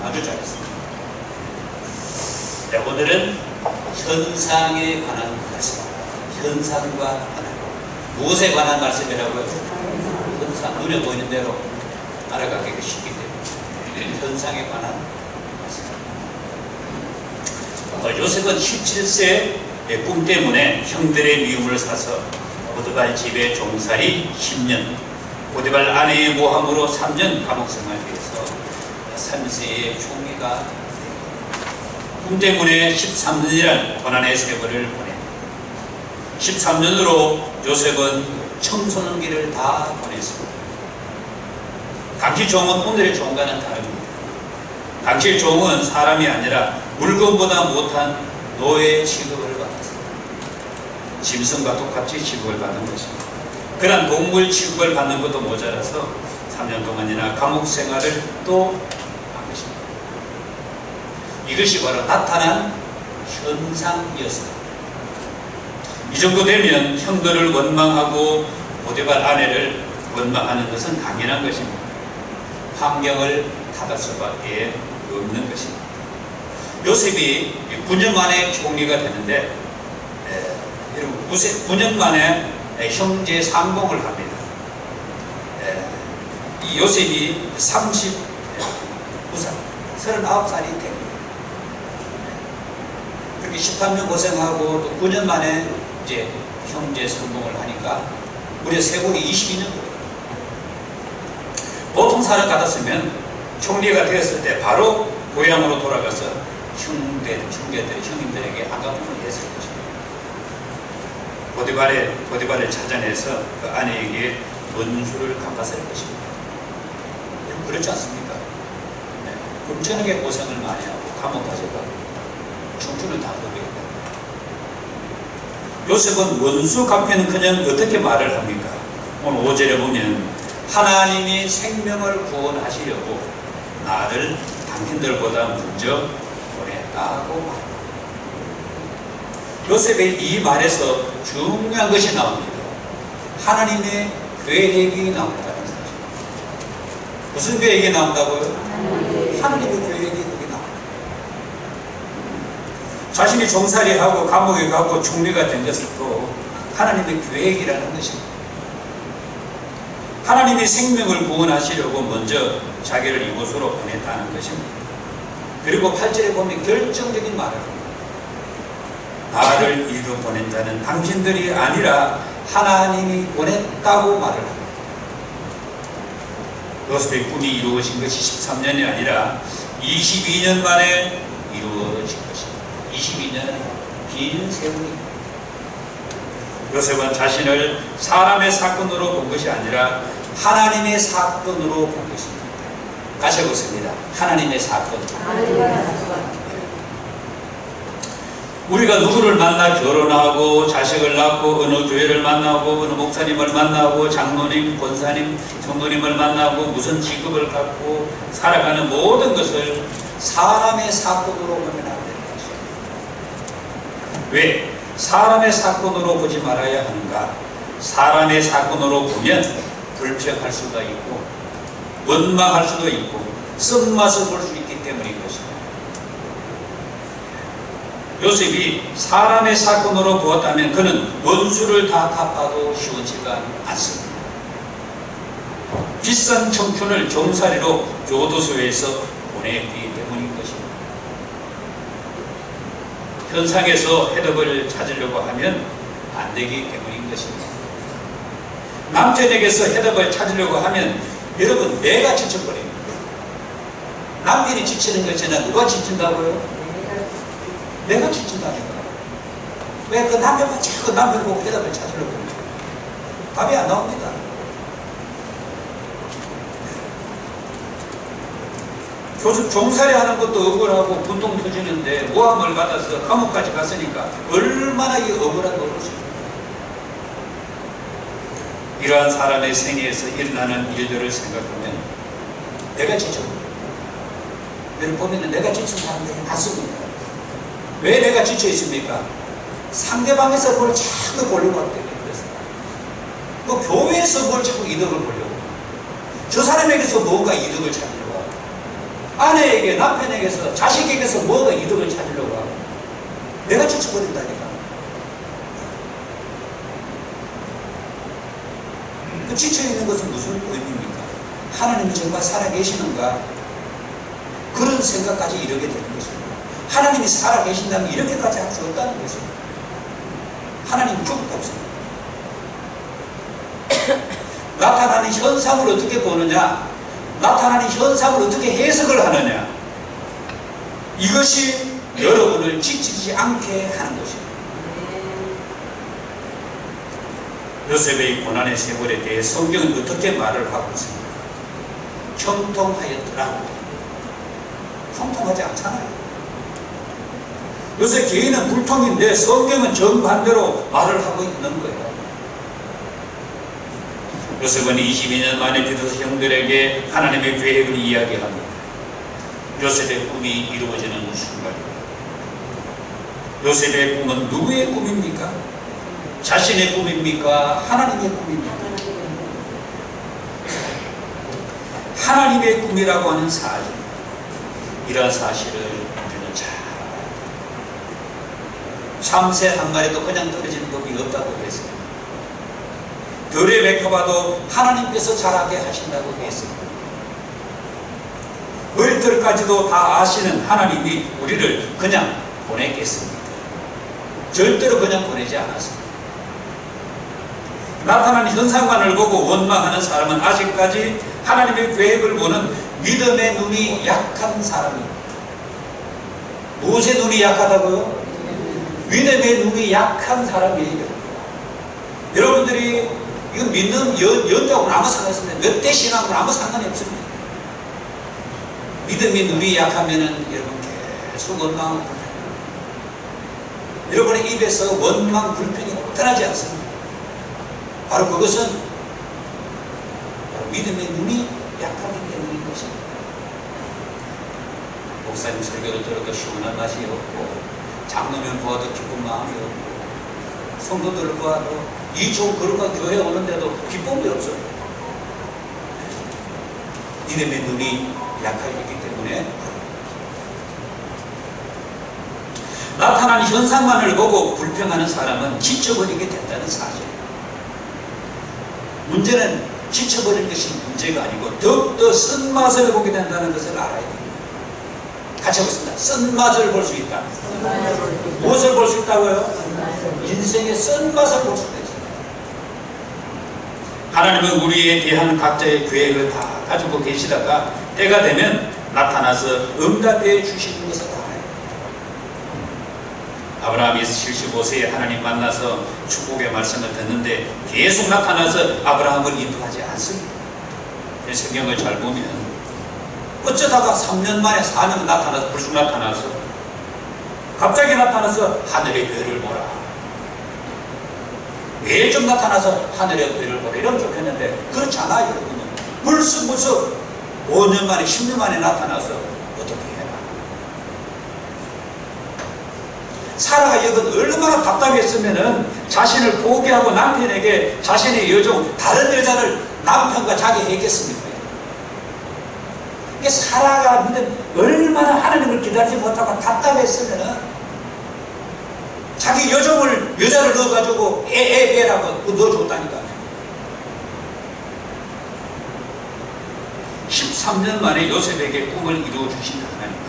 아주 잘했습니다. 네, 오늘은 현상에 관한 말씀, 현상과 관한, 무엇에 관한 말씀이라고요? 현상, 눈에 보이는 대로 알아가기가 쉽기 때문에 현상에 관한 말씀. 요셉은 17세 꿈 때문에 형들의 미움을 사서 보디발 집에 종살이 10년, 보디발 아내의 모함으로 3년 감옥 생활에서 3세의 총리가 꿈 때문에 13년이란 고난의 세월을 보내 13년으로 요셉은 청소년기를 다 보냈습니다. 당시 종은 오늘의 종과는 다릅니다. 당시 종은 사람이 아니라 물건보다 못한 노예 취급을 받았습니다. 짐승과 똑같이 취급을 받는 것입니다. 그런 동물 취급을 받는 것도 모자라서 3년 동안이나 감옥 생활을 또 한 것입니다. 이것이 바로 나타난 현상이었습니다. 이 정도 되면 형들을 원망하고 보디발 아내를 원망하는 것은 당연한 것입니다. 환경을 탓할 수밖에 없는 것입니다. 요셉이 9년 만에 총리가 되는데 9년 만에 형제 상봉을 합니다. 이 요셉이 39살, 39살이 됩니다. 그렇게 13년 고생하고 또 9년 만에 이제 형제 상봉을 하니까 무려 세월이 22년 걸려요. 보통 사람 같았으면 총리가 되었을 때 바로 고향으로 돌아가서 형님들에게 아가품을 했을 것입니다. 보디발을 찾아내서 그 아내에게 원수를 갚았을 것입니다. 그렇지 않습니까? 네. 엄청나게 고생을 많이 하고 감옥까지 가고 청춘을 다 보내겠다. 요셉은 원수 갚기는커녕 어떻게 말을 합니까? 오늘 5절에 보면 하나님이 생명을 구원하시려고 나를 당신들보다 먼저 보냈다고 말합니다. 요셉의 이 말에서 중요한 것이 나옵니다. 하나님의 계획이 나온다는 사실. 무슨 계획이 나온다고요? 하나님의 계획이 거기 나옵니다. 자신이 종살이하고 감옥에 가고 총리가 된 것도 하나님의 계획이라는 것입니다. 하나님이 생명을 구원하시려고 먼저 자기를 이곳으로 보냈다는 것입니다. 그리고 8절에 보면 결정적인 말을 합니다. 나를 이리로 보낸 자는 당신들이 아니라 하나님이 보냈다고 말을 합니다. 요셉의 꿈이 이루어진 것이 13년이 아니라 22년 만에 이루어진 것입니다. 22년은 긴 세월입니다. 요셉은 자신을 사람의 사건으로 본 것이 아니라 하나님의 사건으로 본 것입니다. 다시 해보겠습니다. 하나님의 사건. 우리가 누구를 만나 결혼하고 자식을 낳고 어느 교회를 만나고 어느 목사님을 만나고 장로님, 권사님, 성도님을 만나고 무슨 직업을 갖고 살아가는 모든 것을 사람의 사건으로 보면 안 되는 것입니다. 왜? 사람의 사건으로 보지 말아야 하는가? 사람의 사건으로 보면 불평할 수가 있고 원망할 수도 있고 쓴맛을 볼 수 있기 때문인 것입니다. 요셉이 사람의 사건으로 보았다면 그는 원수를 다 갚아도 시원치가 않습니다. 비싼 청춘을 종살이로 교도소에서 보냈기 때문인 것입니다. 현상에서 해답을 찾으려고 하면 안 되기 때문인 것입니다. 남편에게서 해답을 찾으려고 하면 여러분 내가 지쳐버립니다. 남편이 지치는 것이나 누가 지친다고요? 내가 지친다니까. 왜 그 남편만 자꾸 남편 보고 해답을 찾으려고 합니까? 답이 안 나옵니다. 종살이 하는 것도 억울하고 분통 터지는데 모함을 받아서 감옥까지 갔으니까 얼마나 이 억울한 노릇입니까? 이러한 사람의 생애에서 일어나는 일들을 생각하면 내가 지쳐버려요. 여러분 보면 내가 지친 사람들이 많습니다. 왜 내가 지쳐 있습니까? 상대방에서 뭘 자꾸 보려고 하기 때문에 그렇습니다. 뭐 교회에서 뭘 자꾸 이득을 보려고, 저 사람에게서 뭔가 이득을 찾으려고 하고, 아내에게, 남편에게서, 자식에게서 뭐가 이득을 찾으려고 하고 내가 지쳐버린다니까. 그 지쳐있는 것은 무슨 의미입니까? 하나님이 정말 살아계시는가? 그런 생각까지 이르게 되는 것입니다. 하나님이 살아계신다면 이렇게까지 할 수 없다는 것입니다. 하나님은 죽을 없습니다. 나타나는 현상을 어떻게 보느냐, 나타나는 현상을 어떻게 해석을 하느냐, 이것이 여러분을 지치지 않게 하는 것입니다. 요셉의 고난의 세월에 대해 성경은 어떻게 말을 하고 있습니까? 형통하였더라. 형통하지 않잖아요. 요새 개인은 불통인데 성경은 정반대로 말을 하고 있는 거예요. 요셉은 22년 만에 비로소 형들에게 하나님의 계획을 이야기합니다. 요셉의 꿈이 이루어지는 순간, 요셉의 꿈은 누구의 꿈입니까? 자신의 꿈입니까? 하나님의 꿈입니까? 하나님의 꿈이라고 하는 사실, 이러한 사실을 우리는 잘 알아야 돼요. 참새 한 마리도 그냥 떨어지는 법이 없다고 했어요. 들에 맡겨봐도 하나님께서 자라게 하신다고 했습니다. 머리털까지도 다 아시는 하나님이 우리를 그냥 보냈겠습니까? 절대로 그냥 보내지 않았습니다. 나타난 현상만을 보고 원망하는 사람은 아직까지 하나님의 계획을 보는 믿음의 눈이 약한 사람입니다. 무엇의 눈이 약하다고요? 믿음의 눈이 약한 사람이에요. 여러분들이 이거 믿는 연자하고는 아무 상관이 없습니다. 몇 대 신앙하고는 아무 상관이 없습니다. 믿음의 눈이 약하면은 여러분 계속 원망하고 불평. 여러분의 입에서 원망, 불평이 떠나지 않습니다. 바로 그것은 바로 믿음의 눈이 약하기 때문인 것입니다. 목사님 설교를 들어도 시원한 맛이 없고, 장로면 보아도 기쁜 마음이 없고, 성도들을 보아도 이 좋은 거룩한 교회 오는데도 기쁨이 없어요. 믿음의 눈이 약하기 때문에 나타난 현상만을 보고 불평하는 사람은 지쳐버리게 된다는 사실이에요. 문제는 지쳐버린 것이 문제가 아니고 더욱더 쓴맛을 보게 된다는 것을 알아야 됩니다. 같이 하겠습니다. 쓴맛을 볼 수 있다. 무엇을 볼 수 있다고요? 인생의 쓴맛을 볼 수 있다. 하나님은 우리에 대한 각자의 계획을 다 가지고 계시다가 때가 되면 나타나서 응답해 주시는 것을 알아요. 아브라함이 75세에 하나님 만나서 축복의 말씀을 듣는데 계속 나타나서 아브라함을 인도하지 않습니다. 성경을 잘 보면 어쩌다가 3년 만에 4년 나타나서 불쑥 나타나서 갑자기 나타나서 하늘의 별을 보라, 매일 좀 나타나서 하늘의 별을 보라 이러면 좋겠는데 그렇지 않아요. 여러분은 불쑥 5년 만에 10년 만에 나타나서 어떻게 해라. 사라가 여기 얼마나 답답했으면은 자신을 포기하고 남편에게 자신의 여종 다른 여자를 남편과 자기 했겠습니까? 이게 사라가 얼마나 하나님을 기다리지 못하고 답답했으면은 자기 여자를 넣어가지고 애라고 넣어줬다니까. 13년 만에 요셉에게 꿈을 이루어주신 하나님은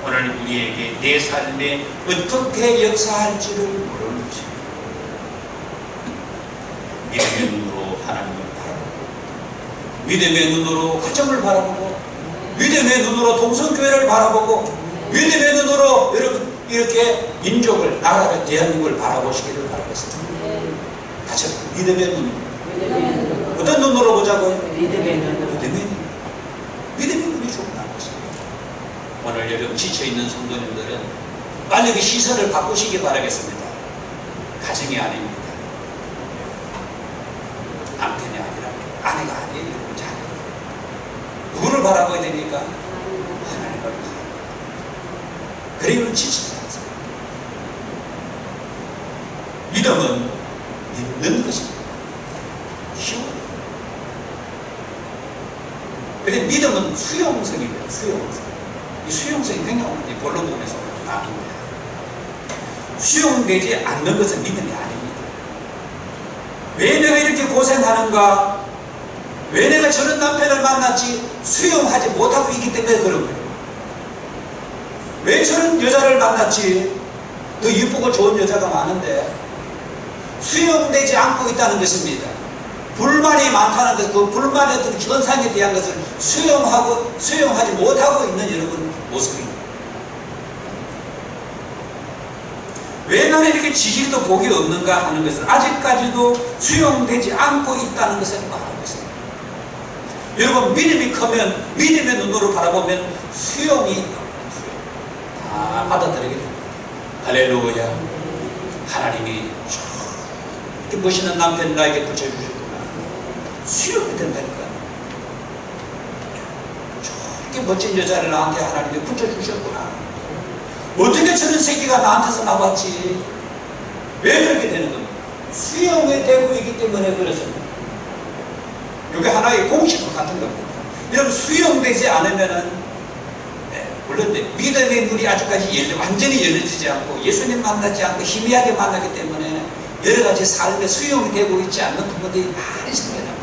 오늘 우리에게 내 삶에 어떻게 역사할지를 모르는 것입니다. 믿음의 눈으로 하나님을 바라보고, 믿음의 눈으로 가정을 바라보고, 믿음의 눈으로 동성교회를 바라보고, 믿음의 눈으로 여러분 이렇게 민족을, 나라를, 대한민국을 바라보시기를 바라겠습니다. 같이 믿음의 눈. 어떤 눈으로 보자고요? 믿음의 눈. 믿음의 눈이 중요한 것입니다. 오늘 여러분 지쳐있는 성도님들은 빨리 그 시선을 바꾸시기 바라겠습니다. 가정이 아닙니다. 남편이 아니라 아내가 아니에요. 자녀. 누구를 바라봐야 되니까? 하나님을 바라봐요. 그리고 지치지 않습니다. 믿음은 믿는 것입니다. 쉬워요. 그런데 믿음은 수용성입니다. 수용성. 수용성이 굉장히 본론 부분에서 나눈 거예요. 수용되지 않는 것은 믿음이 아닙니다. 왜 내가 이렇게 고생하는가? 왜 내가 저런 남편을 만났지? 수용하지 못하고 있기 때문에 그런 거예요. 왜 저런 여자를 만났지? 더 이쁘고 좋은 여자가 많은데 수용되지 않고 있다는 것입니다. 불만이 많다는 것, 그 불만의 어떤 현상에 대한 것을 수용하지 못하고 있는 여러분 모습입니다. 왜 나는 이렇게 지지도 복이 없는가 하는 것은 아직까지도 수용되지 않고 있다는 것을 말하고 있습니다. 여러분, 믿음이 크면 믿음의 눈으로 바라보면 수용이 다 받아들이게 됩니다. 할렐루야. 하나님이 이렇게 멋있는 남편 나에게 붙여주셨구나. 수용이 된다니까. 저렇게 멋진 여자를 나한테 하나님이 붙여주셨구나. 어떻게 저런 새끼가 나한테서 나왔지? 왜 그렇게 되는 겁니까? 수용이 되고 있기 때문에 그렇습니다. 이게 하나의 공식과 같은 겁니다. 여러분, 수용되지 않으면은, 물론 믿음의 눈이 아직까지 완전히 열려지지 않고 예수님 만나지 않고 희미하게 만나기 때문에 여러 가지 삶에 수용이 되고 있지 않는 부분들이 많이 생겨납니다.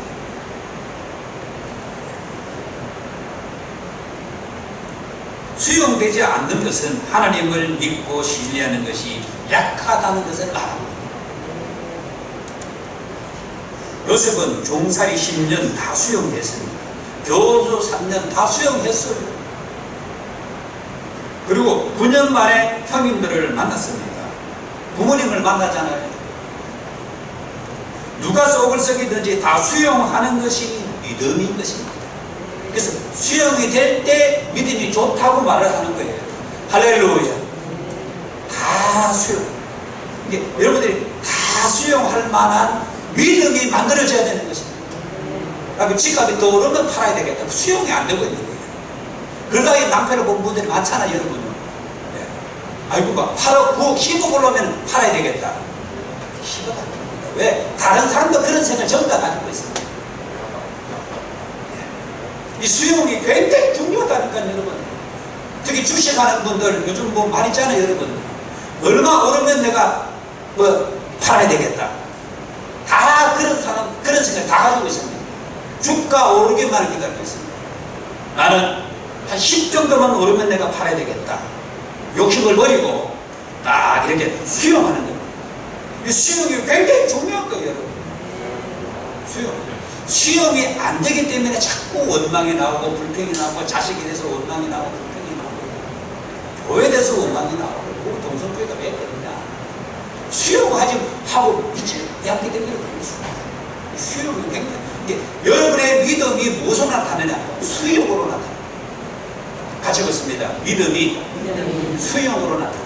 수용되지 않는 것은 하나님을 믿고 신뢰하는 것이 약하다는 것을 말합니다. 요셉은 종살이 10년 다 수용했습니다. 교수 3년 다 수용했어요. 그리고 9년 만에 형님들을 만났습니다. 부모님을 만나잖아요. 누가 속을 썩이든지 다 수용하는 것이 믿음인 것입니다. 그래서 수용이 될 때 믿음이 좋다고 말을 하는 거예요. 할렐루야. 다 수용. 이게 여러분들이 다 수용할 만한 믿음이 만들어져야 되는 것입니다. 그러니까 집값이 더 오르면 팔아야 되겠다. 수용이 안 되고 있는 거예요. 그러다가 남편을 본 분들이 많잖아요, 여러분은. 네. 아이고, 막 8억, 9억, 10억 올라오면 팔아야 되겠다. 힘을 안 줍니다. 왜? 다른 사람도 그런 생각을 전부 다 가지고 있습니다. 이 수용이 굉장히 중요하다니까요, 여러분. 특히 주식하는 분들, 요즘 뭐 많이 있잖아요, 여러분. 얼마 오르면 내가 팔아야 되겠다. 다 그런 사람, 그런 생각 다 가지고 있습니다. 주가 오르기만 기다리고 있습니다. 나는 한 10 정도만 오르면 내가 팔아야 되겠다. 욕심을 버리고 딱 이렇게 수용하는 겁니다. 이 수용이 굉장히 중요한 거예요, 여러분. 수용이 안 되기 때문에 자꾸 원망이 나오고 불평이 나오고 자식에 대해서 원망이 나오고 불평이 나오고 교회에 대해서 원망이 나오고 동성교회가 왜 그러냐. 수용하지 하고 있지 않기 때문에 그렇습니다. 수용이 굉장히 여러분의 믿음이 무엇으로 나타나냐? 수용으로 나타납니다. 같이 읽습니다. 믿음이 수용으로 나타납니다.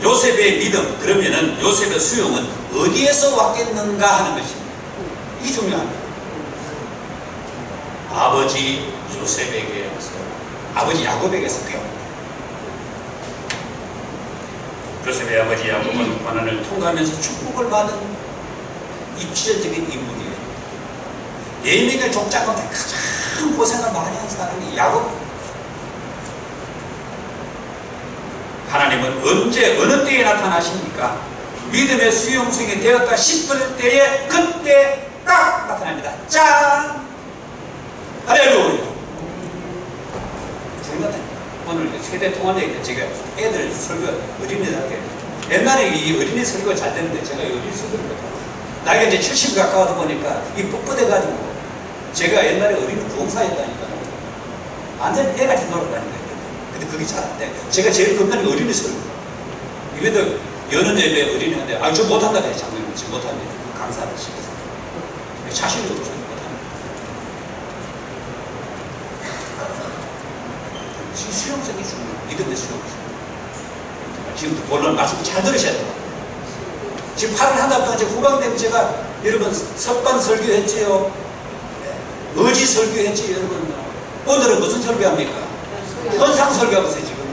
요셉의 믿음, 그러면은 요셉의 수용은 어디에서 왔겠는가 하는 것입니다. 이게 중요합니다. 아버지 요셉에게서, 아버지 야곱에게서 배웁니다. 요셉의 아버지 야곱은 고난을 통과하면서 축복을 받은 입지적인 인물이에요. 예미가 족장 가운데 가장 고생을 많이 한 사람이 야곱. 하나님은 언제 어느 때에 나타나십니까? 믿음의 수용성이 되었다 싶을 때에 그때 딱 나타납니다. 짠! 할렐루야! 오늘 세대 통합 얘기 때 제가 애들 설교 어린이들한테 옛날에 이 어린이 설교가 잘 되는데 제가 어린이 설교를 못하고 나이가 이제 70 가까워다 보니까 이 뻣뻣해가지고 제가 옛날에 어린이 부흥사였다니까요. 완전 애같이 놀았다니까요. 근데 그게 잘 안 돼. 제가 제일 겁나는 게 어린이 설교. 이래도 여는 예배 어린이한테 저 못한다 그래. 장로님 지금 못한다. 강사를 시켜서 자신이 없어서 못한다. 수용성이 중요해요. 믿음의 수용성. 지금도 본론 말씀 잘 들으셔야 돼요. 지금 8월 한 달 동안 후방 때문에 제가 여러분 석반 설교했지요. 의지 설교했지 여러분. 오늘은 무슨 설교합니까? 현상 설교하고 있어요 지금.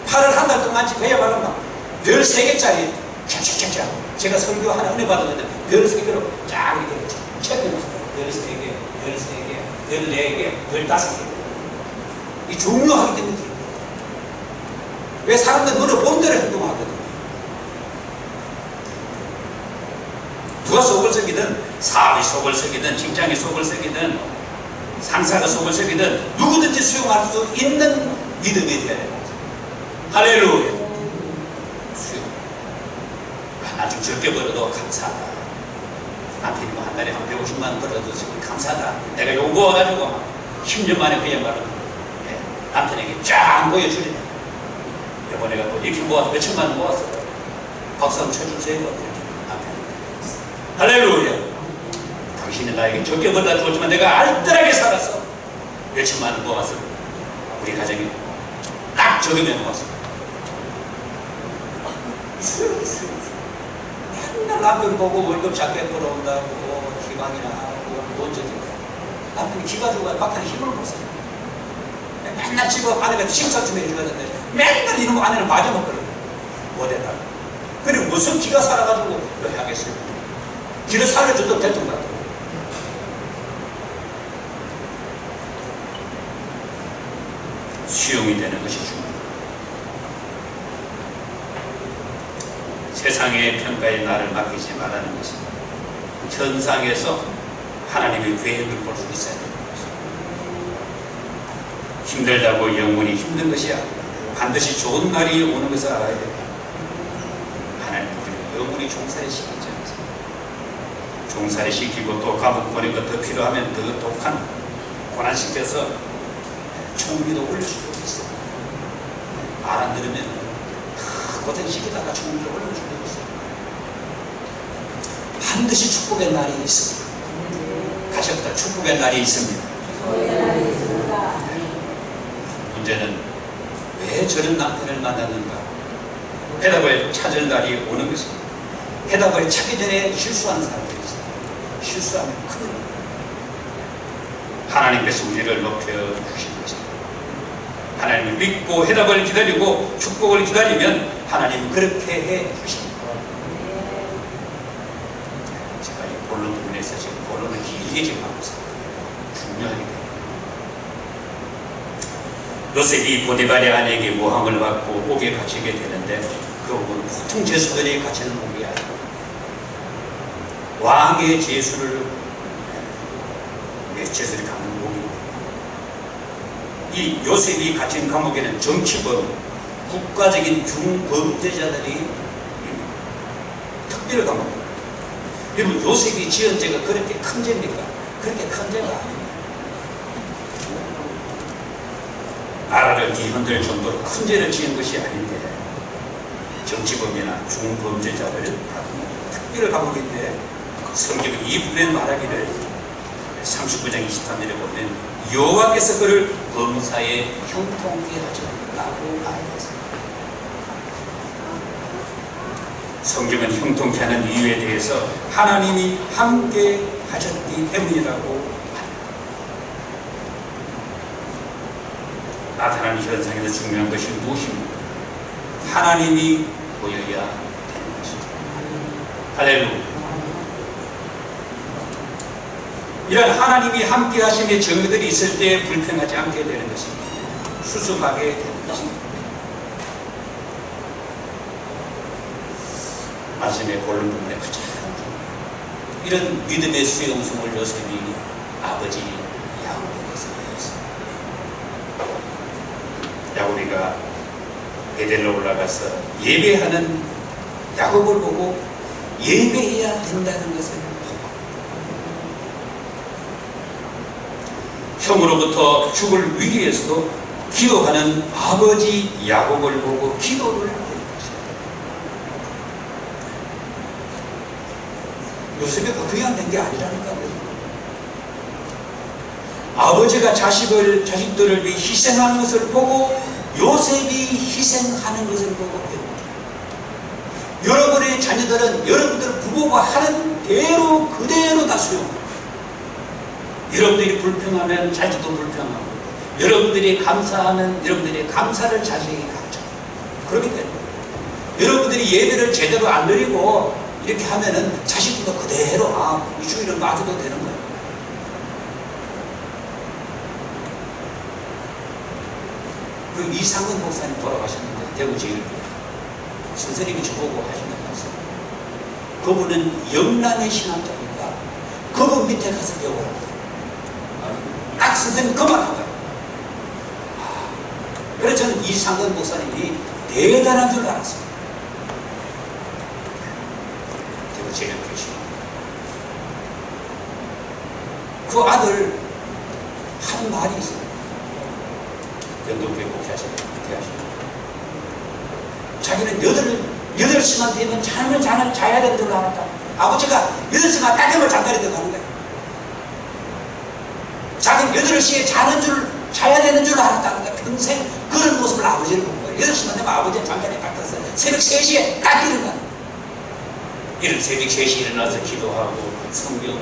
8월 한 달 동안 그야말로 막 별 3개짜리 쫙쫙쫙 제가 설교 하나 은혜 받았는데 별 3개로 쫙 이렇게 체크해놨어요. 별 3개, 별 3개. 14개, 15개. 이 중요하기 때문에. 왜 사람들 너를 본 대로 행동하거든. 누가 속을 썩이든, 사업이 속을 썩이든, 직장이 속을 썩이든, 상사가 속을 썩이든, 누구든지 수용할 수 있는 믿음이 되어야 됩니다. 할렐루야. 수용. 나 좀 적게 벌어도 감사하다. 남편이 뭐 한 달에 한 150만 원 벌어도 지금 감사하다. 내가 요거 모아가지고 막 10년 만에 그야말로 남편에게 쫙 보여주리네. 이번에 내가 또 이렇게 모아서 몇천만 원 모았어. 박수 한번 쳐주세요. 남편이. 할렐루야. 당신이 나에게 적게 벌다 주었지만 내가 알뜰하게 살았어. 몇천만 원 모았어. 우리 가정이 딱 적으면 모았어. 맨날 남편 보고 월급 작게 벌어온다고 기방이나 하고 뭔저든가. 남편이 기 가지고 막판에 힘을 못 써요. 맨날 집에 아내가 식사 좀 해줘야 되는데 맨날 이런 거 아내는 맞아먹거든요. 못했다. 그리고 무슨 기가 살아가지고 왜 하겠어요? 기를 살려줘도 됐던 것 같아요. 수용이 되는 것이 중요합니다. 세상의 평가에 나를 맡기지 말라는 것입니다. 현상에서 하나님의 계획을 볼 수 있어야 됩니다. 힘들다고 영원히 힘든 것이 아니라 반드시 좋은 날이 오는 것을 알아야 됩니다. 하나님은 우리를 영원히 종살이 시키지 않습니다. 종살이 시키고 또 감옥 보내고 더 필요하면 더 독한 고난시켜서 총기도 올릴 수도 있어요. 말 안 들으면 고생시키다가 총기를 올릴 수도 있어요. 반드시 축복의 날이 있습니다. 가셨다. 축복의 날이 있습니다. 문제는 왜 저런 남편을 만났는가? 해답을 찾을 날이 오는 것입니다. 해답을 찾기 전에 실수하는 사람들이 있습니다. 실수하면 큰일 납니다. 하나님께서 우리를 높여주신 것입니다. 하나님을 믿고 해답을 기다리고 축복을 기다리면 하나님은 그렇게 해주십니다. 제가 이 본론 부분에서 지금 본론을 길게 지금 하고 있습니다. 중요하게 됩니다. 요셉이 보디발의 아내에게 모함을 받고 옥에 갇히게 되는데 그 옥은 보통 죄수들이 갇히는 옥이 아니라 왕의 죄수를 죄수들이 가는 옥입니다. 이 요셉이 갇힌 감옥에는 정치범, 국가적인 중범죄자들이 특별 감옥입니다. 여러분, 요셉이 지은 죄가 그렇게 큰 죄입니까? 그렇게 큰 죄가 아닙니다. 나라를 뒤흔들 정도로 큰 죄를 지은 것이 아닌데 정치범이나 중범죄자들을 특별 감옥인데 성경은 이 부분에 말하기를 39장 23절에 보면 여호와께서 그를 범사에 형통케 하셨다고 말했습니다. 성경은 형통케 하는 이유에 대해서 하나님이 함께 하셨기 때문이라고 나타나는 현상에서 중요한 것이 무엇입니까? 하나님이 보여야 되는 것입니다. 할렐루야. 이런 하나님이 함께 하심의 정의들이 있을 때 불평하지 않게 되는 것입니다. 수습하게 되는 것입니다. 말씀의 본론 부분에 가장 이런 믿음의 수용성을 요셉이 아버지 야곱에게서 배웠습니다. 야곱이가 베델로 올라가서 예배하는 야곱을 보고 예배해야 된다는 것을 형으로부터 죽을 위기에서도 기도하는 아버지 야곱을 보고 기도를 하는 것입니다. 요셉이 그냥 된 게 아니라니까요. 아버지가 자식들을 위해 희생하는 것을 보고 요셉이 희생하는 것을 보고 배웁니다. 여러분의 자녀들은 여러분들 부모가 하는 대로 그대로 다 수용합니다. 여러분들이 불평하면 자식도 불평하고, 여러분들이 감사하면 여러분들이 감사를 자식에게 가르쳐. 그렇게 되는 거예요. 여러분들이 예배를 제대로 안 드리고 이렇게 하면은 자식도 그대로 이 주일은 맞아도 되는 거예요. 그 이상근 목사님 돌아가셨는데, 대구제일교회 선생님이 저보고 하시는 말씀, 그분은 영남의 신학자니까 그분 밑에 가서 배우라. 딱 선생님 그만 하더라고요. 그래서 저는 이상근 목사님이 대단한 줄 알았습니다. 대구제일교회 신학. 그 아들 하는 말이 있어요. 연동교회 목회하시는 자기는 8시만 되면 잠을 자야 되는 줄 알았다. 아버지가 8시간 딱 되면 잠자리 들어가는 거야. 자기는 8시에 자야 되는 줄 알았다는 거야. 평생 그런 모습을 아버지를 본 거야. 8시만 되면 아버지는 잠자리에 딱 들어서 새벽 3시에 딱 일어나. 이런 새벽 3시에 일어나서 기도하고 성경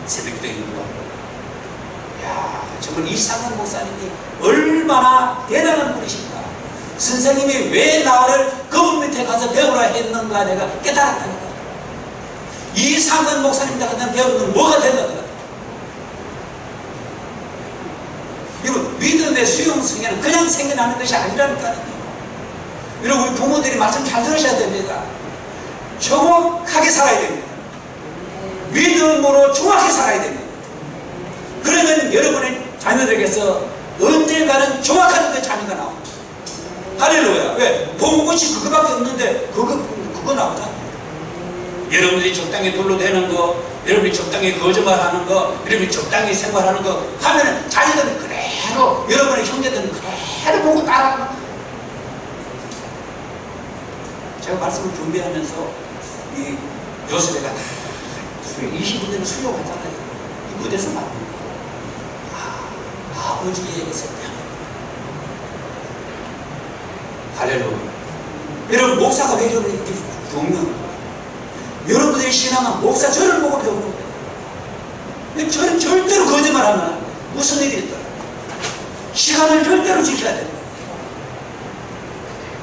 새벽 기도 인도하고. 야, 정말 이상근 목사님이 얼마나 대단한 분이신가. 선생님이 왜 나를 그분 밑에 가서 배우라 했는가 내가 깨달았다니까. 이상근 목사님한테 가서 배우면 뭐가 된다. 이건 믿음의 수용성에는 그냥 생겨나는 것이 아니라니까요. 여러분, 우리 부모들이 말씀 잘 들으셔야 됩니다. 정확하게 살아야 됩니다. 믿음으로 정확히 살아야 됩니다. 그러면 여러분의 자녀들에게서 언젠가는 정확한 그 자녀가 나옵니다. 할렐루야. 왜? 본 것이 그거밖에 없는데 그거 나오잖아요. 여러분들이 적당히 둘러대는 거, 여러분이 적당히 거짓말하는 거, 여러분이 적당히 생활하는 거 하면 자녀들은 그대로, 여러분의 형제들은 그대로 보고 따라하는 거예요. 제가 말씀을 준비하면서 이 요셉이가 다 20분들은 수용하잖아요. 이 무대에서 만든 거예요. 아버지에게서 할렐루야. 여러분, 목사가 왜 이렇게 중요한 거예요? 여러분들의 신앙은 목사 저를 보고 배우는 거예요. 저는 절대로 거짓말하면 안 돼요. 무슨 일이 있더라. 시간을 절대로 지켜야 됩니다.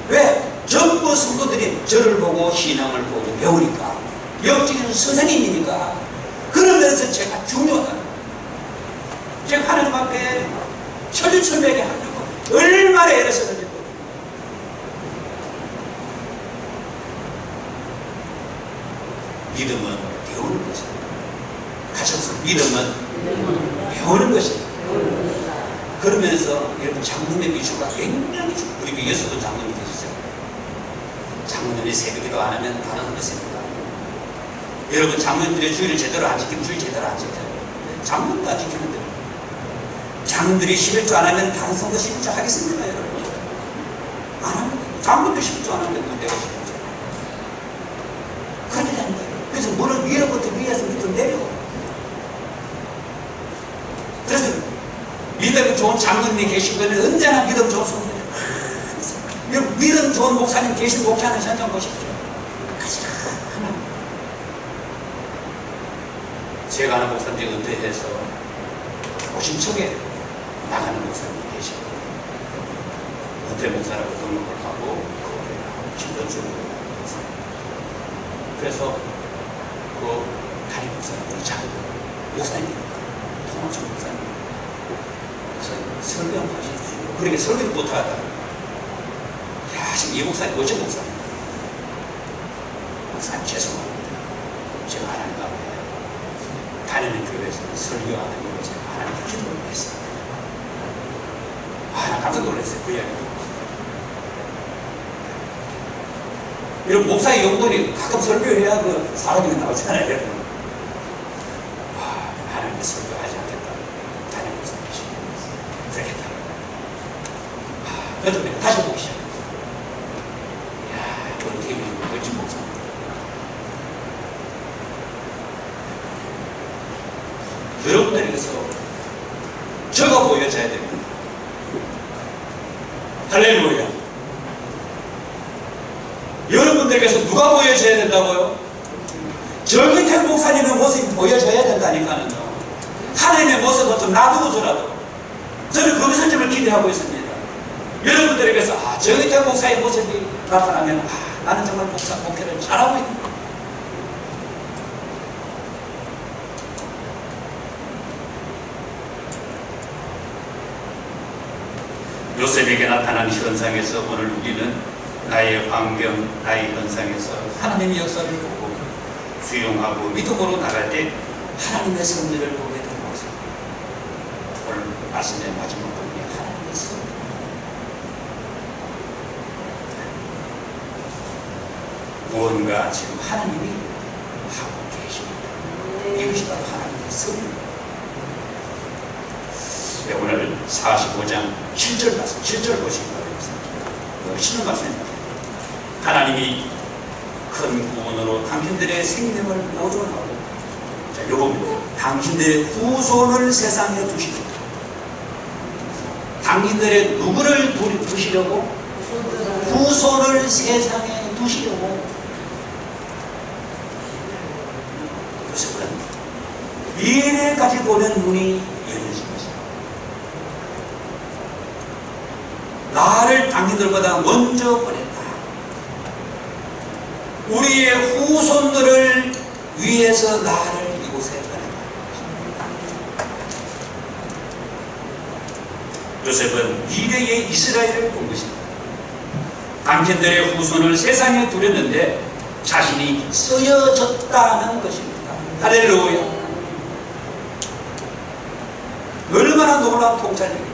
왜? 전부 성도들이 저를 보고 신앙을 보고 배우니까. 영적인 선생님이니까. 그러면서 제가 중요하다. 제가 하나님 앞에 철저철저하게 하려고 얼마나 애를 썼는지. 믿음은 배우는 것입니다. 가셔서 믿음은 배우는 것입니다. 그러면서 여러분, 장로의 비주가 굉장히 중요해요. 우리 예수도 장로이 되시죠. 장로들이 새벽기도 안 하면 다른 것입니다. 여러분, 장로들의 주의를 제대로 안 지키면 주의 제대로 안 지켜요. 장로도 안 지키면 돼요. 장로들이 11조 안 하면 다른 성도 11조 하겠습니까, 여러분? 안 합니다. 장로도 11조 안 하면 문제가 11조. 그렇게 되는 거예요. 그래서 물을 위로부터 위에서 밑으로 내려. 그래서 믿음 좋은 장로님이 계신 분은 언제나 믿음 좋은 성도예요. 믿음 좋은 목사님 계신 목회하는 현장 보십시오. 하나. 제가 아는 목사님이 은퇴해서 오신척에 나가는 목사님이 계시고, 은퇴 목사라고 등록을 하고 김전주로. 그래서 그 담임 목사님, 작은 목사님이니까 통합청 목사님, 설명하시죠. 그렇게 설교를 못하다. 야, 지금 이 목사님 멋진 목사님. 목사님 죄송합니다. 제가 하나님 앞에 다니는 교회에서는 설교하는 교회에서 하나님께 기도를 했어요. 나 깜짝 놀랐어요. 그 이야기. 이런 목사의 용돈이 가끔 설교해야 그 사람이 나오잖아요. 하나님께 설교하지 않겠다. 담임 목사님이시 그러겠다. 그래도 다시 보기 시작해요. 이야, 어떻게 멋진 목사님. 여러분들에게서 저가 보여져야 됩니다. 할렐루야. 여러분들에게서 누가 보여져야 된다고요? 정의택 목사님의 모습이 보여져야 된다니까요. 하나님의 모습은 좀 놔두고서라도 저는 그 선점을 기대하고 있습니다. 여러분들에게서 정의택 목사의 모습이 나타나면 나는 정말 목회를 잘하고 있는 거예요. 요셉에게 나타난 현상에서 오늘 우리는 나의 환경, 나의 현상에서 하나님의 역사를 보고 수용하고 믿음으로 나갈 때 하나님의 섭리를 보게 되는 것입니다. 오늘 말씀의 마지막 부분이 하나님의 섭리. 무언가 지금 하나님이 하고 계십니다. 이것이 바로 하나님의 섭리입니다. 네, 오늘 45장 7절 말씀, 7절 보시기 바랍니다. 멋있는 말씀입니다. 하나님이 큰 구원으로 당신들의 생명을 보존하고, 자, 요겁니다. 당신들의 후손을 세상에 두시고, 당신들의 누구를 두시려고? 후손을 세상에 두시려고. 요셉은 미래까지 보는 눈이 열려진 것입니다. 나를 당신들보다 먼저 보냈다. 우리의 후손들을 위해서 나를 이곳에 보냈다. 요셉은 미래의 이스라엘을 본 것입니다. 당신들의 후손을 세상에 두렸는데 자신이 쓰여졌다는 것입니다. 할렐루야. 얼마나 놀라운 통찰입니까?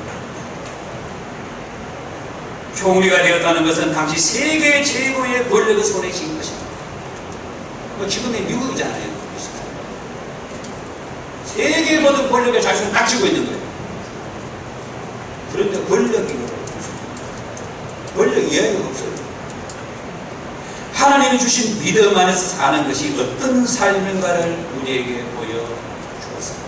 총리가 되었다는 것은 당시 세계 최고의 권력의 손에 쥔 것입니다. 지금의 미국이잖아요. 세계 모든 권력에 자신을 딱 쥐고 있는 거예요. 그런데 권력이 이해가 없어요. 하나님이 주신 믿음 안에서 사는 것이 어떤 삶인가를 우리에게 보여주었습니다.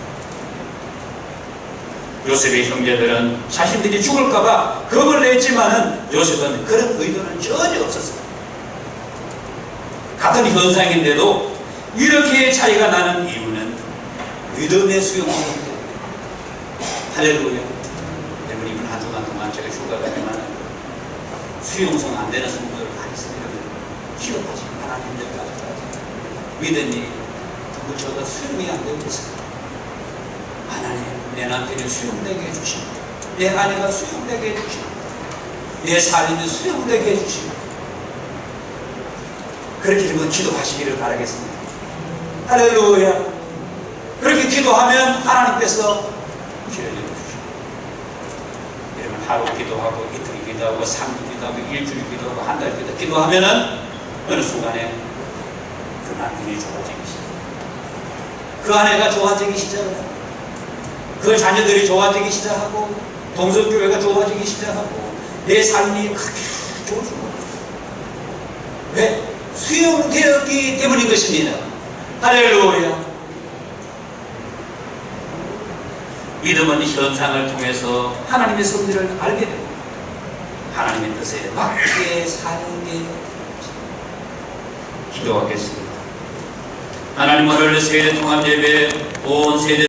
요셉의 형제들은 자신들이 죽을까봐 겁을 냈지만은 요셉은 그런 의도는 전혀 없었습니다. 같은 현상인데도 이렇게 차이가 나는 이유는 믿음의 수용성이 때문에. 할렐루야. 여러분, 이번 한 주간 동안 제가 휴가 가지만 수용성 안 되는 성도들 많이 있습니다. 기도하지. 하나님들까지 믿음이 저가 수용이 안 되고 있습니다. 하나님, 내 남편이 수용되게 해주시고, 내 아내가 수용되게 해주시고, 내 삶이 수용되게 해주시고, 그렇게 되면 기도하시기를 바라겠습니다. 할렐루야. 그렇게 기도하면 하나님께서 기회를 주시고, 여러분, 하루 기도하고 이틀 기도하고 3주 기도하고 일주일 기도하고 한 달 기도하면은 어느 순간에 그 남편이 좋아지기 시작합니다. 그 아내가 좋아지기 시작합니다. 그 자녀들이 좋아지기 시작하고, 동성교회가 좋아지기 시작하고, 내 삶이 크게 좋아지고. 왜? 수용되었기 때문인 것입니다. 할렐루야. 믿음은 현상을 통해서 하나님의 섭리를 알게 되고 하나님의 뜻에 맞게 사는 게 기도하겠습니다. 하나님, 오늘 세대 통합 예배 온 세대